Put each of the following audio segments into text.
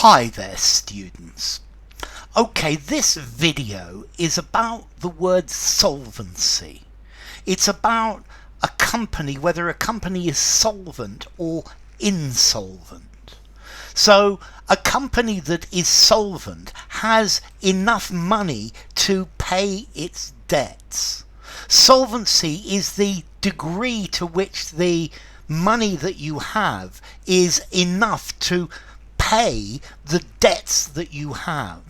Hi there, students. Okay, this video is about the word solvency. It's about a company, whether a company is solvent or insolvent. So a company that is solvent has enough money to pay its debts. Solvency is the degree to which the money that you have is enough to pay the debts that you have.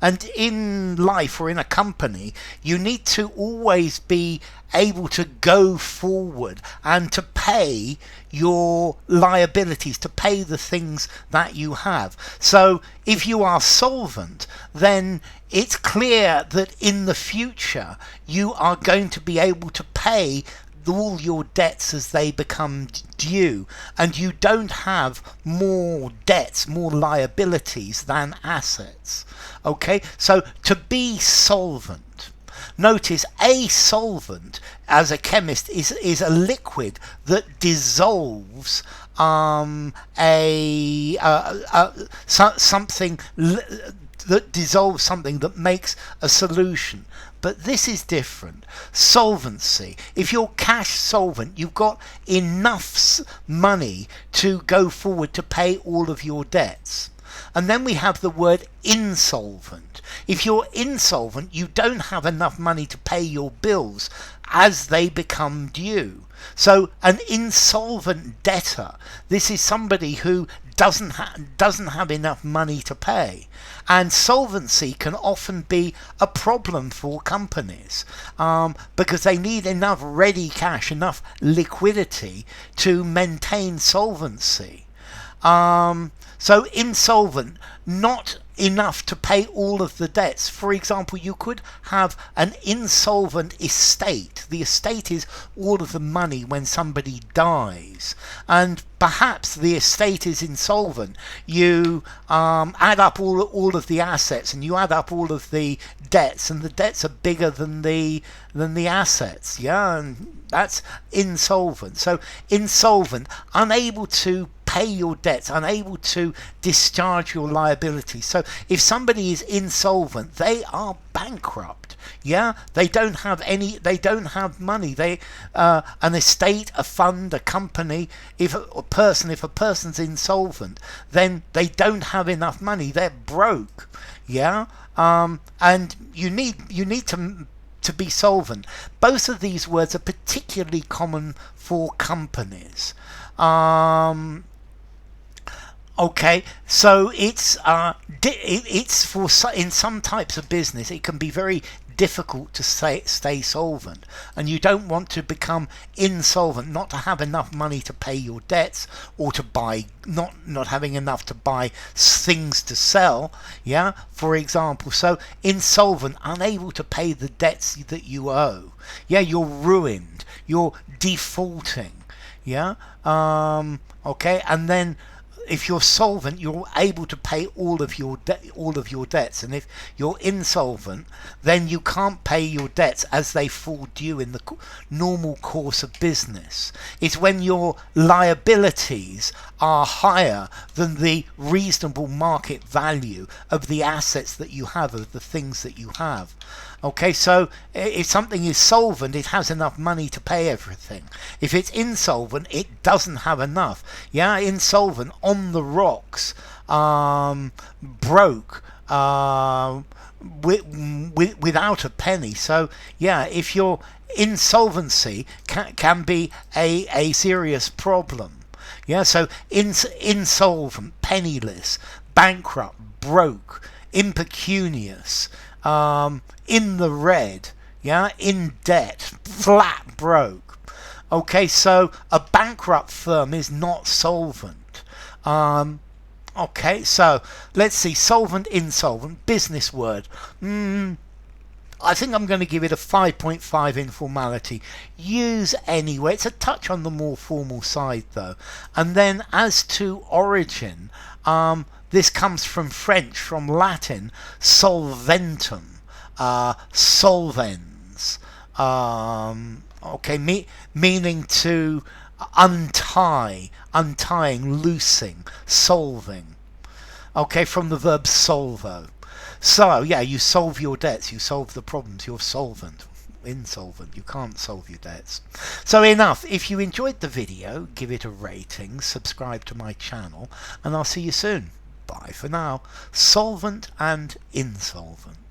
And in life or in a company, you need to always be able to go forward and to pay your liabilities, to pay the things that you have. So if you are solvent, then it's clear that in the future you are going to be able to pay all your debts as they become due, and you don't have more debts, more liabilities than assets. Okay, so to be solvent, notice a solvent as a chemist is a liquid that dissolves something that dissolves something that makes a solution. But this is different. Solvency. If you're cash solvent, you've got enough money to go forward to pay all of your debts. And then we have the word insolvent. If you're insolvent, you don't have enough money to pay your bills as they become due. So an insolvent debtor, this is somebody who doesn't have enough money to pay. And solvency can often be a problem for companies because they need enough ready cash, enough liquidity to maintain solvency. So insolvent, not enough to pay all of the debts. For example, you could have an insolvent estate. The estate is all of the money when somebody dies, and perhaps the estate is insolvent. You add up all of the assets, and you add up all of the debts, and the debts are bigger than the assets. Yeah, and that's insolvent. So insolvent, unable to pay your debts, unable to discharge your liabilities. So if somebody is insolvent, they are bankrupt. Yeah, they don't have money. They an estate, a fund, a company. If a person's insolvent, then they don't have enough money. They're broke. Yeah, and you need to be solvent. Both of these words are particularly common for companies. Okay, so it's for in some types of business it can be very difficult to stay solvent, and you don't want to become insolvent, not to have enough money to pay your debts, or to buy not having enough to buy things to sell. Yeah, for example, so insolvent, unable to pay the debts that you owe. Yeah, you're ruined, you're defaulting. Yeah, okay, and then if you're solvent, you're able to pay all of your debts, and if you're insolvent, then you can't pay your debts as they fall due in the normal course of business. It's when your liabilities are higher than the reasonable market value of the assets that you have, of the things that you have. Okay, so if something is solvent, it has enough money to pay everything. If it's insolvent, it doesn't have enough. Yeah, insolvent, on the rocks, broke, without a penny. So yeah, if your insolvency can be a serious problem. Yeah, so insolvent, penniless, bankrupt, broke, impecunious, in the red, yeah, in debt, flat broke. Okay, so a bankrupt firm is not solvent. Okay, so let's see, solvent, insolvent, business word. I think I'm going to give it a 5.5 informality. Use anyway. It's a touch on the more formal side though. And then as to origin, this comes from French, from Latin, solventum, solvens. Okay, meaning to untie, untying, loosing, solving. Okay, from the verb solvo. So, yeah, you solve your debts, you solve the problems, you're solvent. Insolvent, you can't solve your debts. So enough. If you enjoyed the video, give it a rating, subscribe to my channel, and I'll see you soon. Bye for now. Solvent and insolvent.